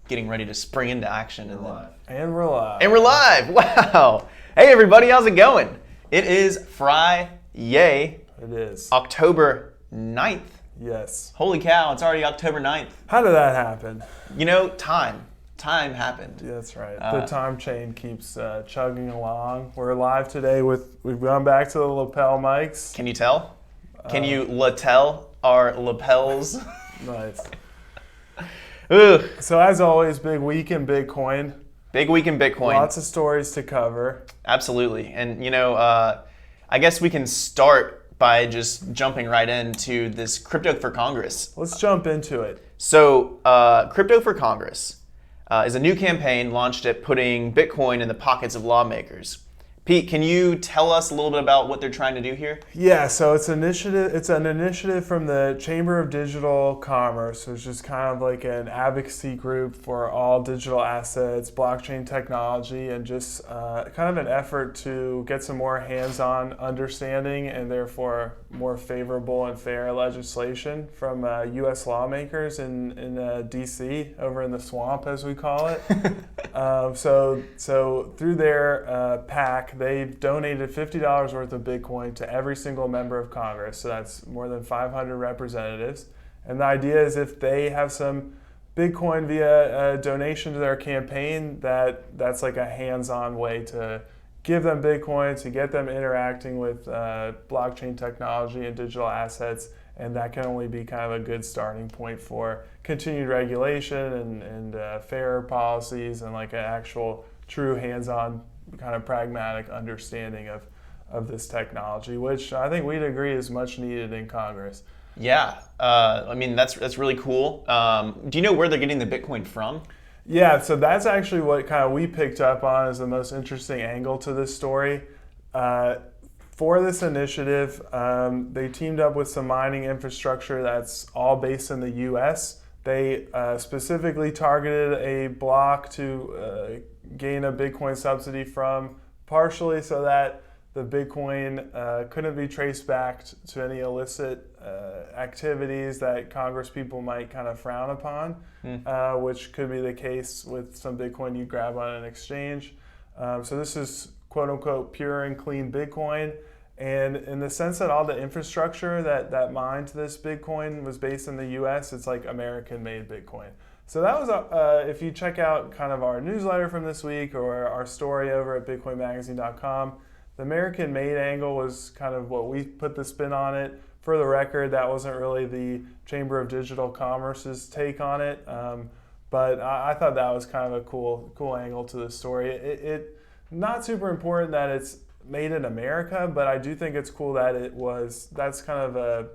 getting ready to spring into action. And we're live. And we're live. Wow. Hey, everybody. How's it going? It is Friday. It is. October 9th. Yes. Holy cow. It's already October 9th. How did that happen? You know, time happened. Yeah, that's right. The time chain keeps chugging along. We're live today we've gone back to the lapel mics. Can you tell? Can you tell our lapels? Nice. Ugh. So as always, big week in Bitcoin. Big week in Bitcoin. Lots of stories to cover. Absolutely. And, you know, I guess we can start by just jumping right into this Crypto for Congress. Let's jump into it. So, Crypto for Congress is a new campaign launched at putting Bitcoin in the pockets of lawmakers. Pete, can you tell us a little bit about what they're trying to do here? Yeah, so it's an initiative from the Chamber of Digital Commerce, which is kind of like an advocacy group for all digital assets, blockchain technology, and just kind of an effort to get some more hands-on understanding and therefore more favorable and fair legislation from U.S. lawmakers in D.C., over in the swamp, as we call it. So through their PAC, they've donated $50 worth of Bitcoin to every single member of Congress. So that's more than 500 representatives. And the idea is if they have some Bitcoin via a donation to their campaign, that's like a hands-on way to give them Bitcoin, to get them interacting with blockchain technology and digital assets. And that can only be kind of a good starting point for continued regulation and fairer policies and like an actual true hands-on kind of pragmatic understanding of this technology, which I think we'd agree is much needed in Congress. Yeah, I mean, that's really cool. Do you know where they're getting the Bitcoin from? Yeah, so that's actually what kind of we picked up on as the most interesting angle to this story. For this initiative, they teamed up with some mining infrastructure that's all based in the U.S. They specifically targeted a block to gain a Bitcoin subsidy from, partially so that the Bitcoin couldn't be traced back to any illicit activities that Congress people might kind of frown upon, which could be the case with some Bitcoin you grab on an exchange. So this is quote unquote pure and clean Bitcoin. And in the sense that all the infrastructure that mined this Bitcoin was based in the US, it's like American-made Bitcoin. So that was, if you check out kind of our newsletter from this week or our story over at bitcoinmagazine.com, the American-made angle was kind of what we put the spin on it. For the record, that wasn't really the Chamber of Digital Commerce's take on it, but I thought that was kind of a cool angle to the story. It not super important that it's made in America, but I do think it's cool that that's kind of a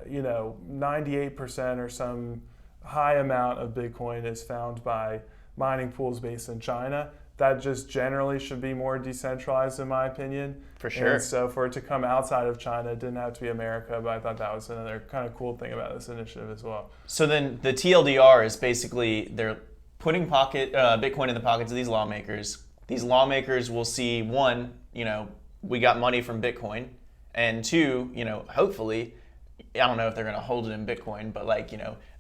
98% or some high amount of Bitcoin is found by mining pools based in China. That just generally should be more decentralized, in my opinion. For sure. And so for it to come outside of China, it didn't have to be America, but I thought that was another kind of cool thing about this initiative as well. So then the TLDR is basically they're putting Bitcoin in the pockets of these lawmakers. These lawmakers will see, one, we got money from Bitcoin, and two, hopefully, I don't know if they're going to hold it in Bitcoin, but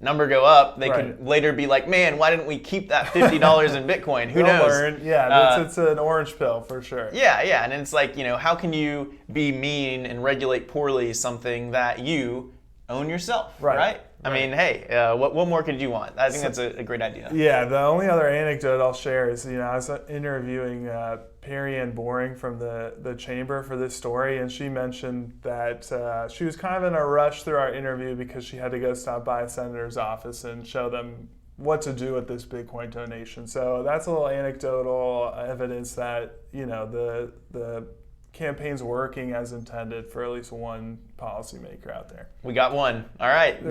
number go up, they right. could later be like, man, why didn't we keep that $50 in Bitcoin? Who knows? Learn. Yeah, it's an orange pill for sure. Yeah, and it's like, how can you be mean and regulate poorly something that you own yourself, right? I mean, hey, what more could you want? I think that's a great idea. Yeah, the only other anecdote I'll share is, I was interviewing Perry Ann Boring from the Chamber for this story, and she mentioned that she was kind of in a rush through our interview because she had to go stop by a senator's office and show them what to do with this Bitcoin donation. So that's a little anecdotal evidence that, the campaign's working as intended for at least one policymaker out there. We got one. All right.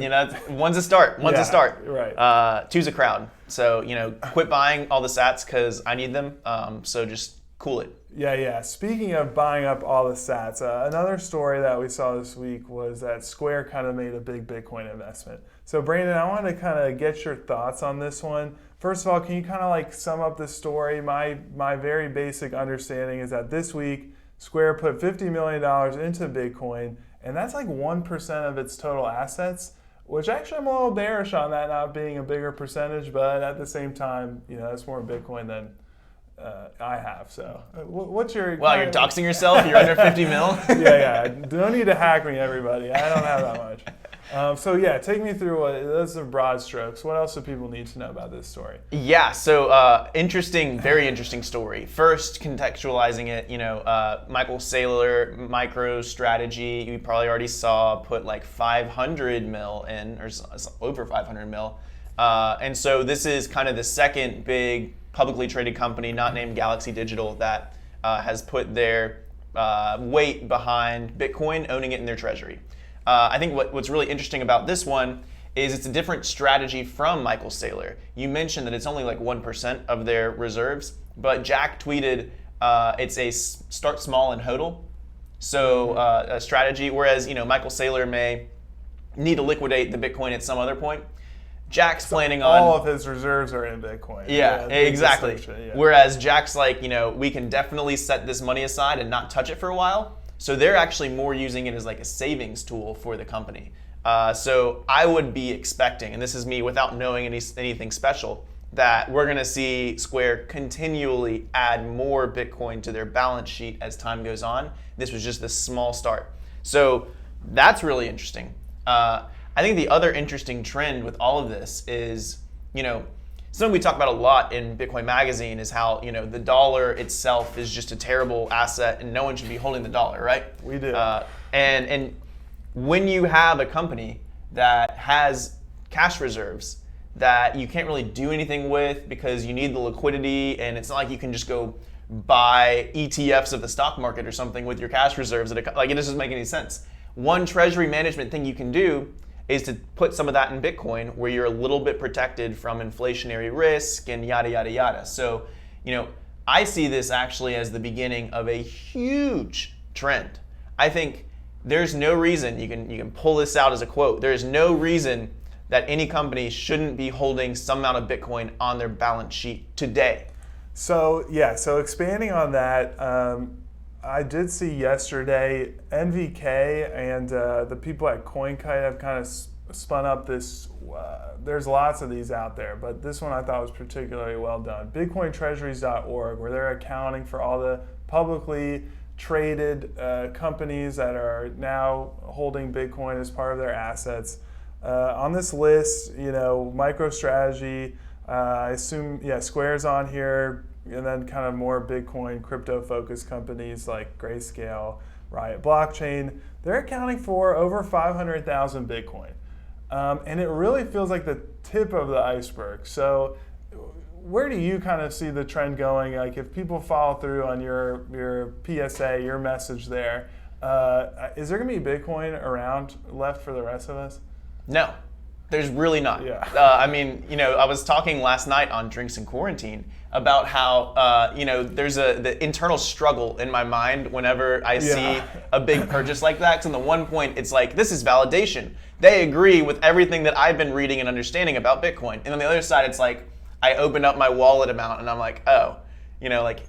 One's a start. One's a start. Right. Two's a crowd. So, quit buying all the sats because I need them. So just cool it. Yeah. Speaking of buying up all the sats, another story that we saw this week was that Square kind of made a big Bitcoin investment. So Brandon, I wanted to kind of get your thoughts on this one. First of all, can you kind of sum up the story? My very basic understanding is that this week, Square put $50 million into Bitcoin, and that's like 1% of its total assets, which actually I'm a little bearish on that not being a bigger percentage, but at the same time, that's more Bitcoin than I have. So what's your... Wow, you're doxing yourself? You're under 50 mil? yeah. Don't need to hack me, everybody. I don't have that much. So take me through those are broad strokes. What else do people need to know about this story? Yeah, so very interesting story. First, contextualizing it, Michael Saylor, MicroStrategy, you probably already saw, put like 500 mil in, or over 500 mil. And so this is kind of the second big publicly traded company, not named Galaxy Digital, that has put their weight behind Bitcoin, owning it in their treasury. I think what's really interesting about this one is it's a different strategy from Michael Saylor. You mentioned that it's only like 1% of their reserves, but Jack tweeted it's a start small and hodl. So a strategy, whereas Michael Saylor may need to liquidate the Bitcoin at some other point. Jack's planning on... All of his reserves are in Bitcoin. Yeah, exactly. Yeah. Whereas Jack's like, we can definitely set this money aside and not touch it for a while. So they're actually more using it as like a savings tool for the company. So I would be expecting, and this is me without knowing anything special, that we're going to see Square continually add more Bitcoin to their balance sheet as time goes on. This was just a small start. So that's really interesting. I think the other interesting trend with all of this is, something we talk about a lot in Bitcoin Magazine is how, the dollar itself is just a terrible asset and no one should be holding the dollar, right? We do. And when you have a company that has cash reserves that you can't really do anything with because you need the liquidity, and it's not like you can just go buy ETFs of the stock market or something with your cash reserves, it doesn't make any sense. One treasury management thing you can do is to put some of that in Bitcoin where you're a little bit protected from inflationary risk and yada, yada, yada. So, I see this actually as the beginning of a huge trend. I think there's no reason, you can pull this out as a quote, there is no reason that any company shouldn't be holding some amount of Bitcoin on their balance sheet today. So expanding on that, I did see yesterday NVK and the people at CoinKite have kind of spun up this. There's lots of these out there, but this one I thought was particularly well done. BitcoinTreasuries.org, where they're accounting for all the publicly traded companies that are now holding Bitcoin as part of their assets. On this list, MicroStrategy, I assume, Square's on here. And then kind of more Bitcoin crypto-focused companies like Grayscale, Riot Blockchain, they're accounting for over 500,000 Bitcoin. And it really feels like the tip of the iceberg. So where do you kind of see the trend going? Like if people follow through on your PSA, your message there, is there going to be Bitcoin around left for the rest of us? No. There's really not. Yeah. I was talking last night on Drinks in Quarantine about how, there's the internal struggle in my mind whenever I see a big purchase like that. Because on the one point, it's like, this is validation. They agree with everything that I've been reading and understanding about Bitcoin. And on the other side, it's like, I open up my wallet amount and I'm like, oh,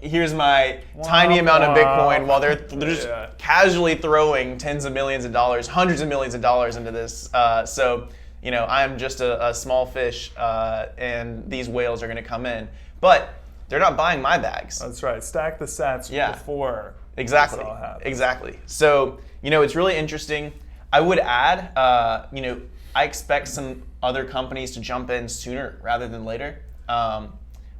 here's my tiny amount of Bitcoin while they're just casually throwing tens of millions of dollars, hundreds of millions of dollars into this. I'm just a small fish, and these whales are going to come in. But they're not buying my bags. That's right. Stack the sats before. Exactly. This all happens. Exactly. So, it's really interesting. I would add, I expect some other companies to jump in sooner rather than later.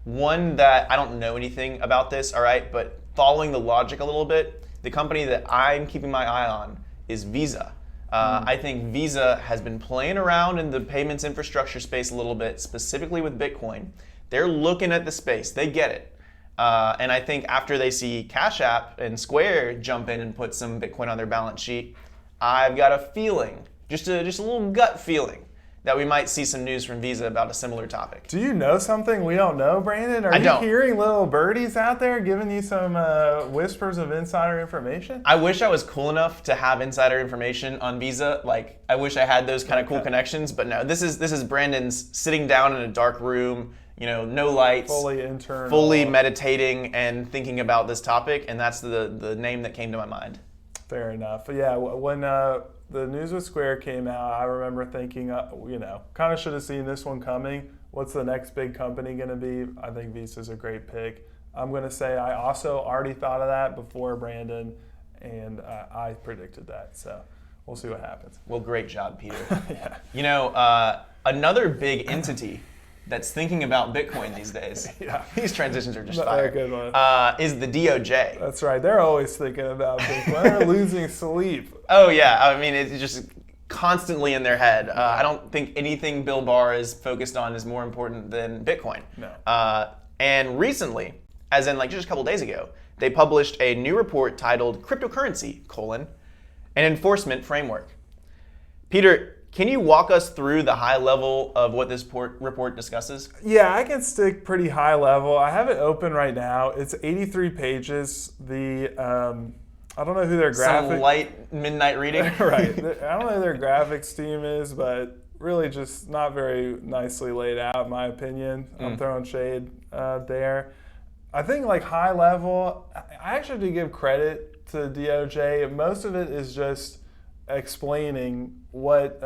One that I don't know anything about this, all right, but following the logic a little bit, the company that I'm keeping my eye on is Visa. I think Visa has been playing around in the payments infrastructure space a little bit, specifically with Bitcoin. They're looking at the space. They get it. And I think after they see Cash App and Square jump in and put some Bitcoin on their balance sheet, I've got a feeling, just a little gut feeling, that we might see some news from Visa about a similar topic. Do you know something we don't know, Brandon? Are you hearing little birdies out there giving you some whispers of insider information? I wish I was cool enough to have insider information on Visa. Like, I wish I had those kind of cool connections, but no. This is Brandon's sitting down in a dark room, no lights, fully meditating and thinking about this topic, and that's the name that came to my mind. Fair enough. But yeah, when the news with Square came out, I remember thinking, kind of should have seen this one coming. What's the next big company going to be? I think Visa's a great pick. I'm going to say I also already thought of that before Brandon, and I predicted that. So we'll see what happens. Well, great job, Peter. Yeah. You know, another big entity that's thinking about Bitcoin these days, Yeah. these transitions are just They're fire, a good one. is the DOJ. That's right. They're always thinking about Bitcoin. They're losing sleep. Oh, yeah. I mean, it's just constantly in their head. I don't think anything Bill Barr is focused on is more important than Bitcoin. No. And recently, as in like just a couple days ago, they published a new report titled Cryptocurrency, an Enforcement Framework. Peter, can you walk us through the high level of what this report discusses? Yeah, I can stick pretty high level. I have it open right now. It's 83 pages. I don't know who their graphic... Some light midnight reading? Right. I don't know who their graphics team is, but really just not very nicely laid out, in my opinion. I'm throwing shade there. I think like high level, I actually do give credit to DOJ. Most of it is just explaining what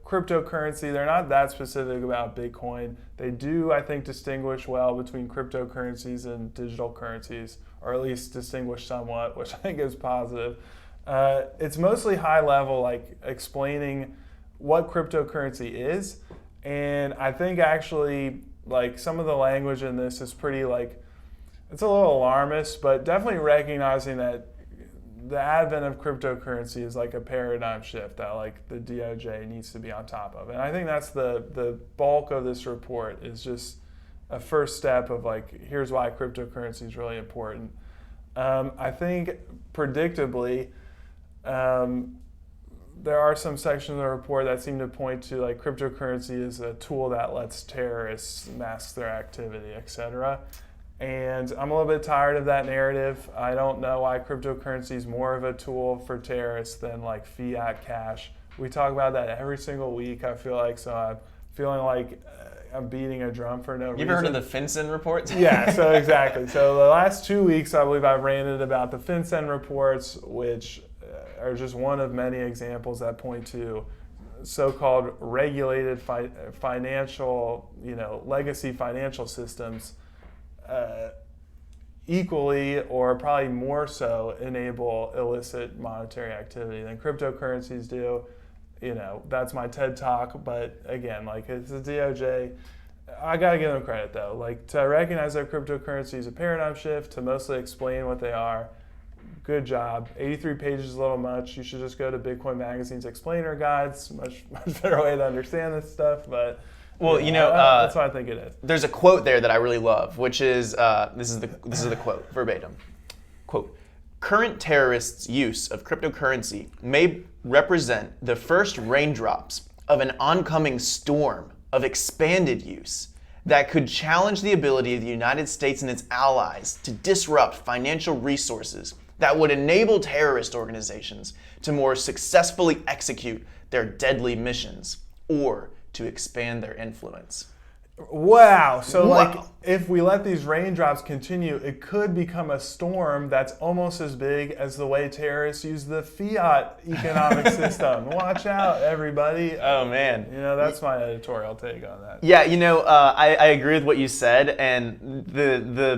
cryptocurrency, they're not that specific about Bitcoin. They do, I think, distinguish well between cryptocurrencies and digital currencies, or at least distinguish somewhat, which I think is positive. It's mostly high level, like explaining what cryptocurrency is. And I think actually, like some of the language in this is pretty like, it's a little alarmist, but definitely recognizing that the advent of cryptocurrency is like a paradigm shift that like the DOJ needs to be on top of. And I think that's the bulk of this report, is just a first step of like, here's why cryptocurrency is really important. I think predictably, there are some sections of the report that seem to point to like cryptocurrency is a tool that lets terrorists mask their activity, etc. And I'm a little bit tired of that narrative. I don't know why cryptocurrency is more of a tool for terrorists than like fiat cash. We talk about that every single week, I feel like, so I'm feeling like I'm beating a drum for no reason. You ever heard of the FinCEN reports? Yeah, so exactly. So the last 2 weeks, I believe I've ranted about the FinCEN reports, which are just one of many examples that point to so-called regulated financial, legacy financial systems equally or probably more so enable illicit monetary activity than cryptocurrencies do. That's my TED Talk, but again, like it's the DOJ. I gotta give them credit though. Like to recognize that cryptocurrency is a paradigm shift, to mostly explain what they are. Good job. 83 pages is a little much. You should just go to Bitcoin Magazine's explainer guides. Much better way to understand this stuff, but well, that's what I think it is. There's a quote there that I really love, which is this is the quote verbatim. Quote: "Current terrorists' use of cryptocurrency may represent the first raindrops of an oncoming storm of expanded use that could challenge the ability of the United States and its allies to disrupt financial resources that would enable terrorist organizations to more successfully execute their deadly missions or to expand their influence." Wow. So Wow. like if we let these raindrops continue, it could become a storm that's almost as big as the way terrorists use the fiat economic system. Watch out, everybody. Oh man. That's my editorial take on that. Yeah, I agree with what you said, and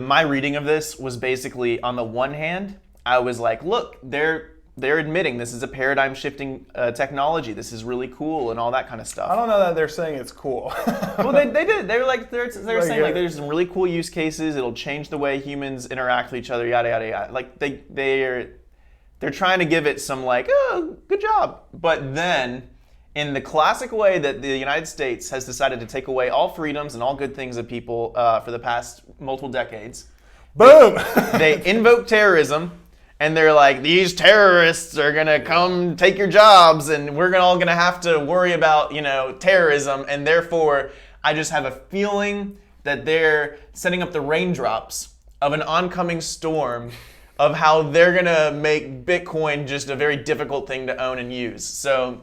my reading of this was basically, on the one hand, I was like, look, they're admitting this is a paradigm shifting technology. This is really cool and all that kind of stuff. I don't know that they're saying it's cool. Well, they did. They were saying like there's some really cool use cases. It'll change the way humans interact with each other. Yada yada yada. Like they're trying to give it some like, oh, good job. But then, in the classic way that the United States has decided to take away all freedoms and all good things of people for the past multiple decades, Boom. they invoke terrorism. And they're like, these terrorists are gonna come take your jobs, and we're all gonna have to worry about, terrorism. And therefore, I just have a feeling that they're setting up the raindrops of an oncoming storm of how they're gonna make Bitcoin just a very difficult thing to own and use. So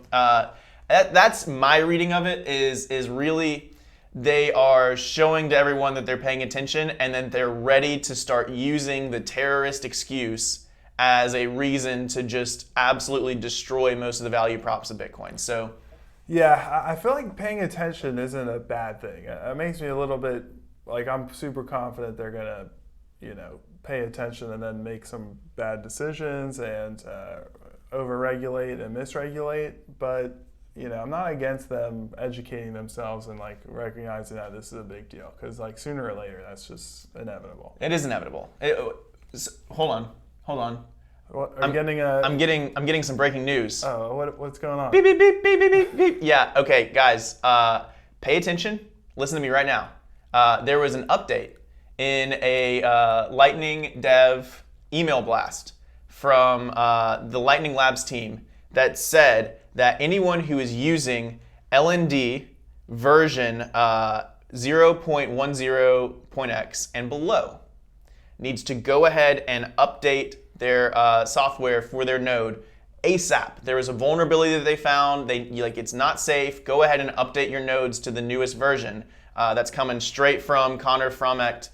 that's my reading of it. Is really they are showing to everyone that they're paying attention, and then they're ready to start using the terrorist excuse as a reason to just absolutely destroy most of the value props of Bitcoin. So Yeah, I feel like paying attention isn't a bad thing. It makes me a little bit like I'm super confident they're gonna, pay attention and then make some bad decisions and overregulate and misregulate. But I'm not against them educating themselves and like recognizing that this is a big deal because like sooner or later that's just inevitable. it is inevitable. Hold on. What, I'm getting some breaking news. What's going on? Beep, beep, beep, beep, beep, beep, beep. Yeah, okay, guys, pay attention. Listen to me right now. There was an update in a Lightning Dev email blast from the Lightning Labs team that said that anyone who is using LND version 0.10.x and below needs to go ahead and update their software for their node ASAP. There was a vulnerability that they found. It's not safe. Go ahead and update your nodes to the newest version. That's coming straight from Connor Frommecht.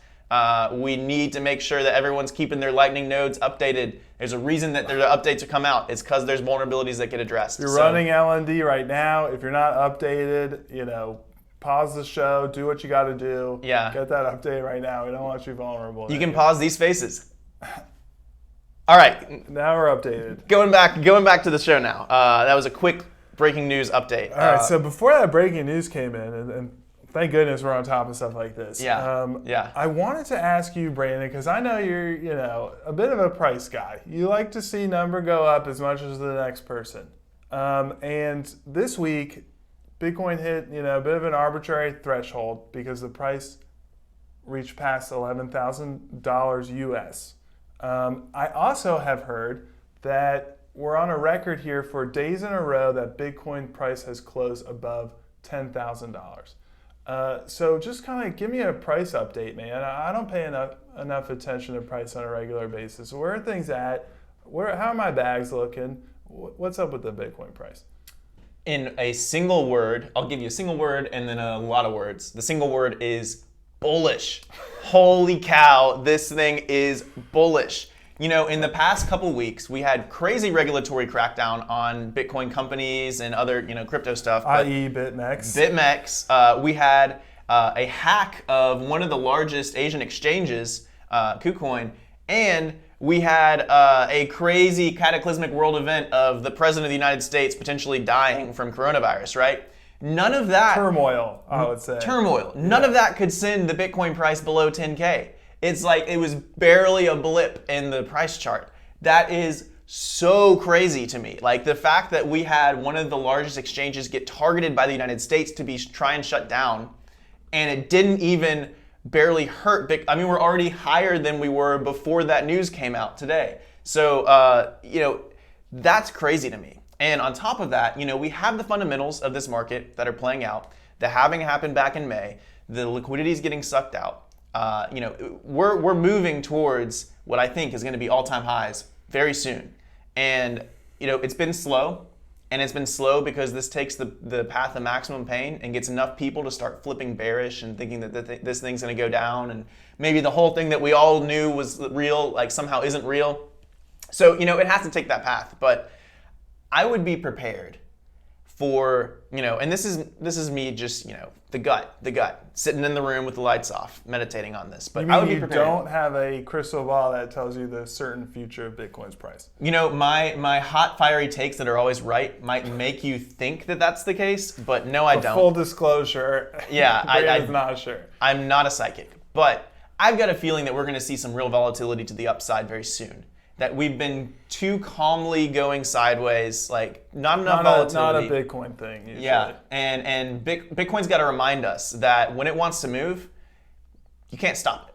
We need to make sure that everyone's keeping their Lightning nodes updated. There's a reason that their updates are come out. It's because there's vulnerabilities that get addressed. You're running LND right now. If you're not updated, pause the show, do what you got to do. Yeah. Get that update right now. We don't want you vulnerable. You can pause these faces. All right. Now we're updated. Going back to the show now. That was a quick breaking news update. All right. So before that breaking news came in, and thank goodness we're on top of stuff like this. Yeah. I wanted to ask you, Brandon, because I know you're, a bit of a price guy. You like to see number go up as much as the next person. And this week, Bitcoin hit, a bit of an arbitrary threshold because the price reached past $11,000 US. I also have heard that we're on a record here for days in a row that Bitcoin price has closed above $10,000. So just kind of give me a price update, man. I don't pay enough attention to price on a regular basis. Where are things at? How are my bags looking? What's up with the Bitcoin price? In a single word, I'll give you a single word and then a lot of words. The single word is bullish. Holy cow, this thing is bullish. In the past couple weeks, we had crazy regulatory crackdown on Bitcoin companies and other, crypto stuff. I.e. BitMEX. We had a hack of one of the largest Asian exchanges, KuCoin, and we had a crazy cataclysmic world event of the President of the United States potentially dying from coronavirus, right? None of that... Turmoil, I would say. Turmoil. None of that could send the Bitcoin price below 10K. It's like it was barely a blip in the price chart. That is so crazy to me. Like the fact that we had one of the largest exchanges get targeted by the United States to try and shut down, and it didn't even barely hurt Bitcoin. I mean, we're already higher than we were before that news came out today. So, that's crazy to me. And on top of that, we have the fundamentals of this market that are playing out. The halving happened back in May. The liquidity is getting sucked out. We're moving towards what I think is going to be all-time highs very soon. And, it's been slow. And it's been slow because this takes the path of maximum pain and gets enough people to start flipping bearish and thinking that this thing's going to go down. And maybe the whole thing that we all knew was real, like somehow isn't real. So, it has to take that path. But I would be prepared for, and this is me just, the gut, sitting in the room with the lights off, meditating on this. But I would be prepared. You don't have a crystal ball that tells you the certain future of Bitcoin's price. My hot, fiery takes that are always right might make you think that that's the case, but no, I don't. Full disclosure. Yeah, I'm not sure. I'm not a psychic, but I've got a feeling that we're going to see some real volatility to the upside very soon. That we've been too calmly going sideways, like not enough volatility. Not a Bitcoin thing, usually. Yeah, and Bitcoin's got to remind us that when it wants to move, you can't stop it.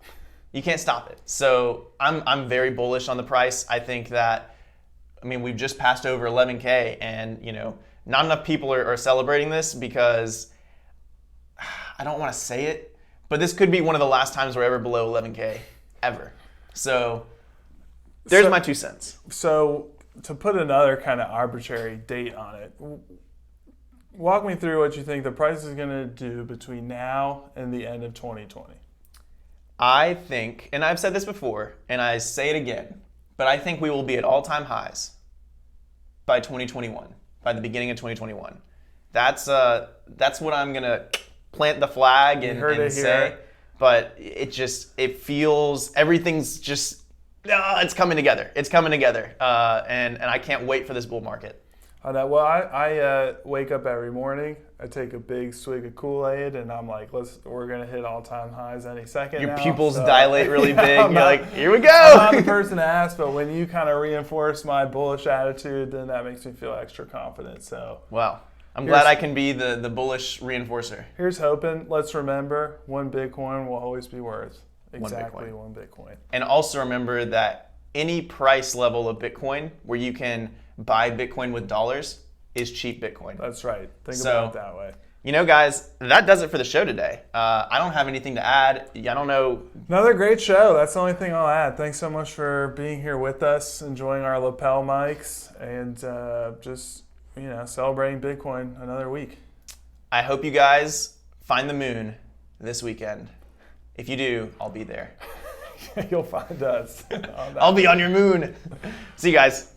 You can't stop it. So I'm very bullish on the price. I think that, we've just passed over 11K, and not enough people are celebrating this because I don't want to say it, but this could be one of the last times we're ever below 11K ever. So. There's my 2 cents. So to put another kind of arbitrary date on it, walk me through what you think the price is going to do between now and the end of 2020. I think, and I've said this before, and I say it again, but I think we will be at all-time highs by 2021, by the beginning of 2021. That's what I'm gonna plant the flag and say. But it feels everything's just it's coming together. It's coming together, and I can't wait for this bull market. I know. Well, I wake up every morning. I take a big swig of Kool-Aid, and I'm like, we're gonna hit all-time highs any second. Your now, pupils so. dilate really big. You're like, here we go. I'm not the person to ask, but when you kind of reinforce my bullish attitude, then that makes me feel extra confident. So. Wow. I'm glad I can be the bullish reinforcer. Here's hoping. Let's remember, one Bitcoin will always be worth exactly one Bitcoin. And also remember that any price level of Bitcoin where you can buy Bitcoin with dollars is cheap Bitcoin. That's right. Think about it that way. You know, guys, that does it for the show today. I don't have anything to add. I don't know. Another great show. That's the only thing I'll add. Thanks so much for being here with us, enjoying our lapel mics, and just celebrating Bitcoin another week. I hope you guys find the moon this weekend. If you do, I'll be there. You'll find us. I'll be on your moon. See you guys.